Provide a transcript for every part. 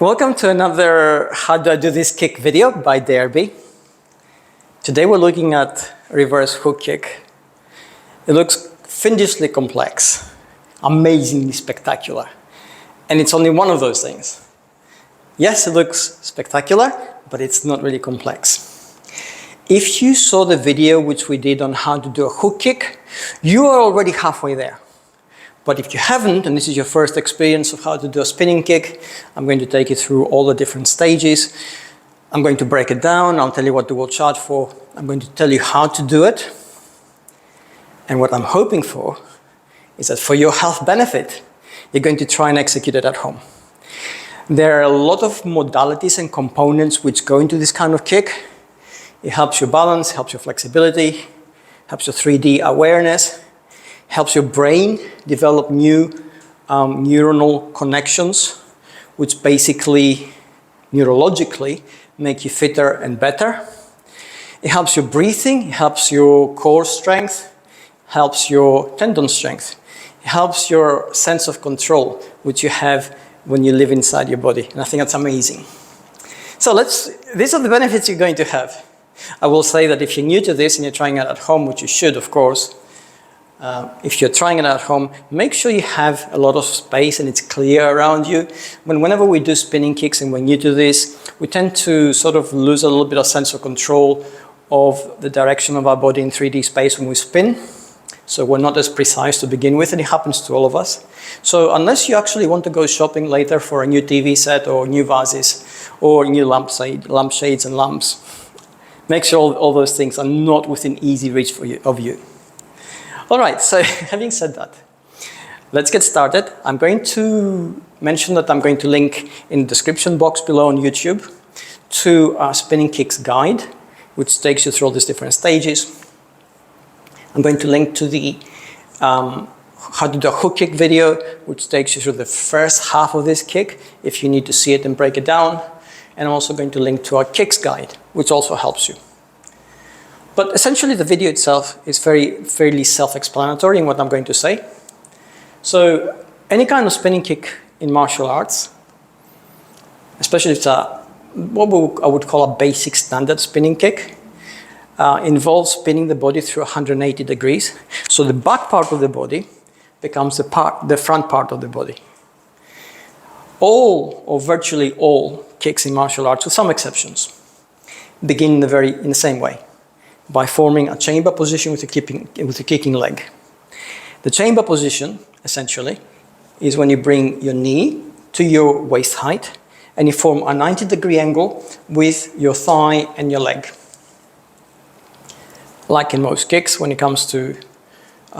Welcome to another How Do I Do This Kick video by Darebee. Today we're looking at reverse hook kick. It looks fiendishly complex, amazingly spectacular, and it's only one of those things. Yes, it looks spectacular, but it's not really complex. If you saw the video which we did on how to do a hook kick, you are already halfway there. But if you haven't, and this is your first experience of how to do a spinning kick, I'm going to take you through all the different stages. I'm going to break it down. I'll tell you what to watch out for. I'm going to tell you how to do it. And what I'm hoping for is that for your health benefit, you're going to try and execute it at home. There are a lot of modalities and components which go into this kind of kick. It helps your balance, helps your flexibility, helps your 3D awareness, helps your brain develop new neuronal connections, which basically, neurologically, make you fitter and better. It helps your breathing, it helps your core strength, helps your tendon strength. It helps your sense of control, which you have when you live inside your body. And I think that's amazing. So these are the benefits you're going to have. I will say that if you're new to this and you're trying it at home, which you should, of course, if you're trying it at home, make sure you have a lot of space and it's clear around you. Whenever we do spinning kicks and we're new to this, we tend to sort of lose a little bit of sense of control of the direction of our body in 3D space when we spin. So we're not as precise to begin with, and it happens to all of us. So unless you actually want to go shopping later for a new TV set or new vases or new lampshades and lamps, make sure all those things are not within easy reach of you. All right, so having said that, let's get started. I'm going to mention that I'm going to link in the description box below on YouTube to our Spinning Kicks guide, which takes you through all these different stages. I'm going to link to the how to do a hook kick video, which takes you through the first half of this kick, if you need to see it and break it down. And I'm also going to link to our kicks guide, which also helps you. But essentially the video itself is fairly self-explanatory in what I'm going to say. So any kind of spinning kick in martial arts, especially if it's what I would call a basic standard spinning kick, involves spinning the body through 180 degrees. So the back part of the body becomes the front part of the body. All or virtually all kicks in martial arts, with some exceptions, begin in the same way, by forming a chamber position with a kicking leg. The chamber position, essentially, is when you bring your knee to your waist height and you form a 90-degree angle with your thigh and your leg. Like in most kicks, when it comes to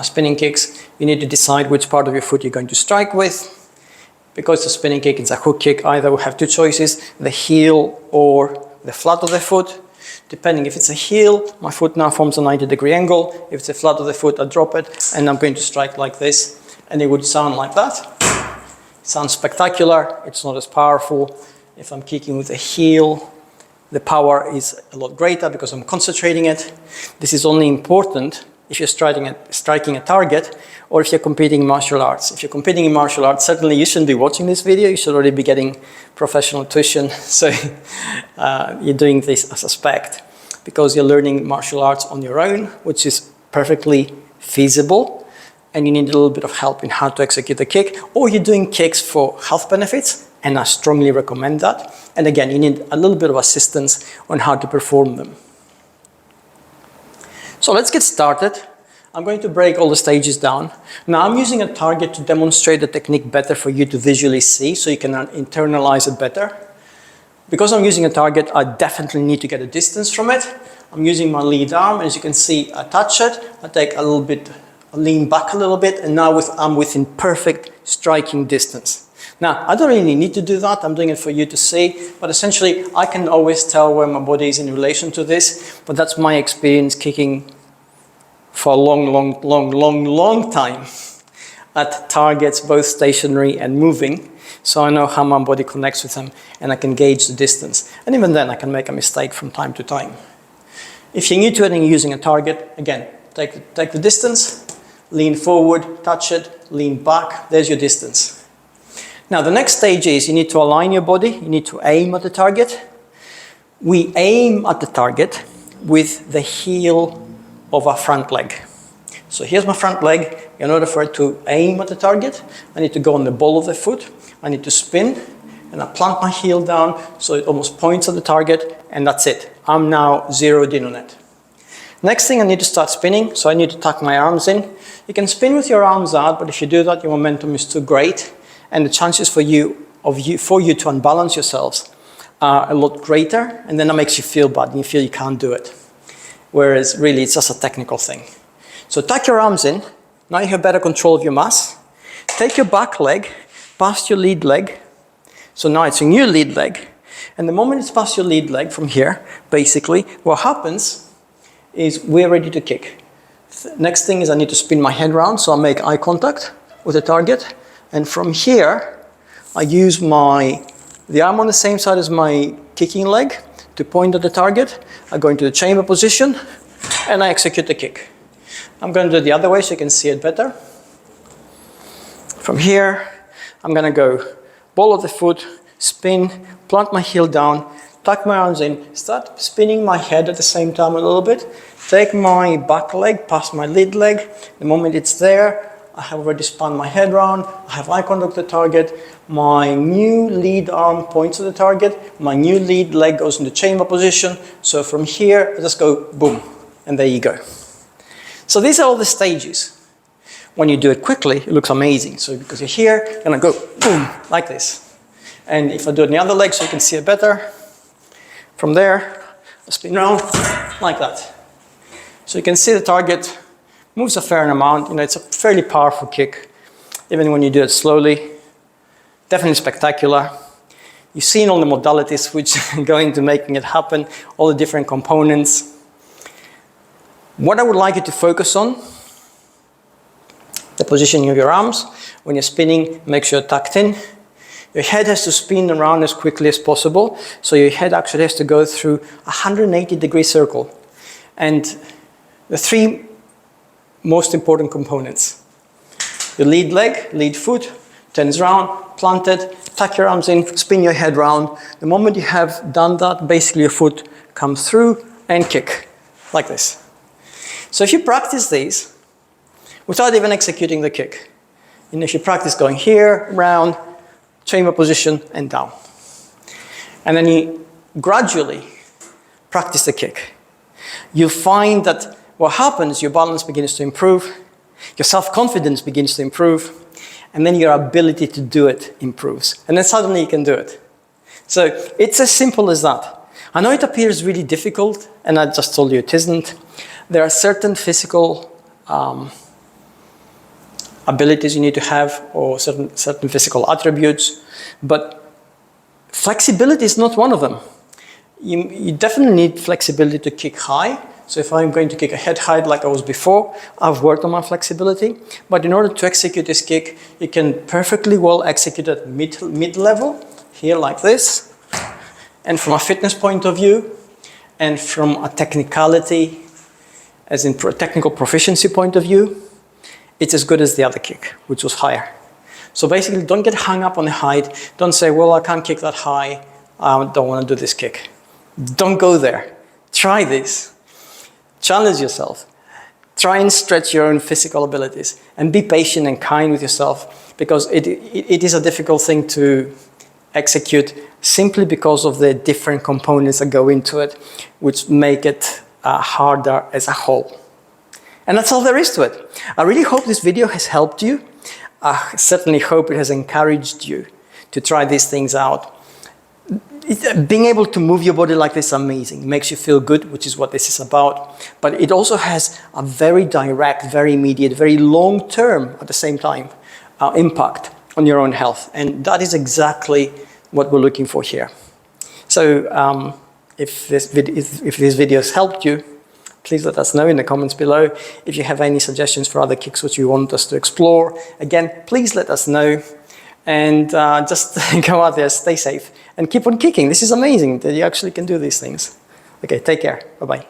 spinning kicks, you need to decide which part of your foot you're going to strike with. Because the spinning kick is a hook kick, either we have two choices, the heel or the flat of the foot. Depending if it's a heel, my foot now forms a 90-degree angle. If it's the flat of the foot, I drop it and I'm going to strike like this. And it would sound like that. It sounds spectacular. It's not as powerful. If I'm kicking with a heel, the power is a lot greater because I'm concentrating it. This is only important if you're striking a target or if you're competing in martial arts. If you're competing in martial arts, certainly you shouldn't be watching this video. You should already be getting professional tuition. So you're doing this, I suspect, because you're learning martial arts on your own, which is perfectly feasible. And you need a little bit of help in how to execute the kick. Or you're doing kicks for health benefits, and I strongly recommend that. And again, you need a little bit of assistance on how to perform them. So let's get started. I'm going to break all the stages down. Now I'm using a target to demonstrate the technique better for you to visually see, so you can internalize it better. Because I'm using a target, I definitely need to get a distance from it. I'm using my lead arm, and as you can see, I touch it, I take a little bit, I lean back a little bit, and now I'm within perfect striking distance. Now, I don't really need to do that, I'm doing it for you to see, but essentially I can always tell where my body is in relation to this, but that's my experience kicking for a long time at targets, both stationary and moving, so I know how my body connects with them and I can gauge the distance. And even then I can make a mistake from time to time. If you're new to it and you're using a target, again, take the distance, lean forward, touch it, lean back, there's your distance. Now the next stage is you need to align your body, you need to aim at the target. We aim at the target with the heel of our front leg. So here's my front leg. In order for it to aim at the target, I need to go on the ball of the foot, I need to spin, and I plant my heel down so it almost points at the target, and that's it. I'm now zeroed in on it. Next thing, I need to start spinning, so I need to tuck my arms in. You can spin with your arms out, but if you do that, your momentum is too great, and the chances for you to unbalance yourselves are a lot greater, and then that makes you feel bad, and you feel you can't do it. Whereas really, it's just a technical thing. So tuck your arms in. Now you have better control of your mass. Take your back leg past your lead leg. So now it's a new lead leg. And the moment it's past your lead leg from here, basically, what happens is we're ready to kick. Next thing is I need to spin my head around, so I make eye contact with the target. And from here, I use the arm on the same side as my kicking leg to point at the target. I go into the chamber position, and I execute the kick. I'm going to do it the other way so you can see it better. From here, I'm going to go ball of the foot, spin, plant my heel down, tuck my arms in, start spinning my head at the same time a little bit, take my back leg past my lead leg. The moment it's there, I have already spun my head around, I have eye contact with the target, my new lead arm points at the target, my new lead leg goes into chamber position. So from here, I just go boom, and there you go. So these are all the stages. When you do it quickly, it looks amazing. So because you're here, you're gonna go boom, like this. And if I do it on the other leg so you can see it better, from there, I spin around like that. So you can see the target moves a fair amount. You know, it's a fairly powerful kick, even when you do it slowly. Definitely spectacular. You've seen all the modalities which go into making it happen, all the different components. What I would like you to focus on, the positioning of your arms. When you're spinning, make sure you're tucked in. Your head has to spin around as quickly as possible, so your head actually has to go through a 180-degree circle. And the three most important components. Your lead leg, lead foot, turns around, planted, tuck your arms in, spin your head round. The moment you have done that, basically your foot comes through and kick, like this. So if you practice these, without even executing the kick, and if you practice going here, round, chamber position, and down. And then you gradually practice the kick. You find that what happens, your balance begins to improve, your self-confidence begins to improve, and then your ability to do it improves. And then suddenly you can do it. So it's as simple as that. I know it appears really difficult, and I just told you it isn't. There are certain physical abilities you need to have, or certain physical attributes, but flexibility is not one of them. You definitely need flexibility to kick high. So if I'm going to kick a head height like I was before, I've worked on my flexibility. But in order to execute this kick, you can perfectly well execute at mid-level, here like this. And from a fitness point of view, and from a technicality, as in technical proficiency point of view, it's as good as the other kick, which was higher. So basically, don't get hung up on the height. Don't say, well, I can't kick that high. I don't want to do this kick. Don't go there. Try this. Challenge yourself. Try and stretch your own physical abilities. And be patient and kind with yourself, because it is a difficult thing to execute simply because of the different components that go into it, which make it harder as a whole. And that's all there is to it. I really hope this video has helped you. I certainly hope it has encouraged you to try these things out. Being able to move your body like this is amazing. It makes you feel good, which is what this is about. But it also has a very direct, very immediate, very long-term, at the same time, impact on your own health. And that is exactly what we're looking for here. So if this video has helped you, please let us know in the comments below. If you have any suggestions for other kicks which you want us to explore, again, please let us know. And just go out there, stay safe, and keep on kicking. This is amazing that you actually can do these things. Okay, take care. Bye-bye.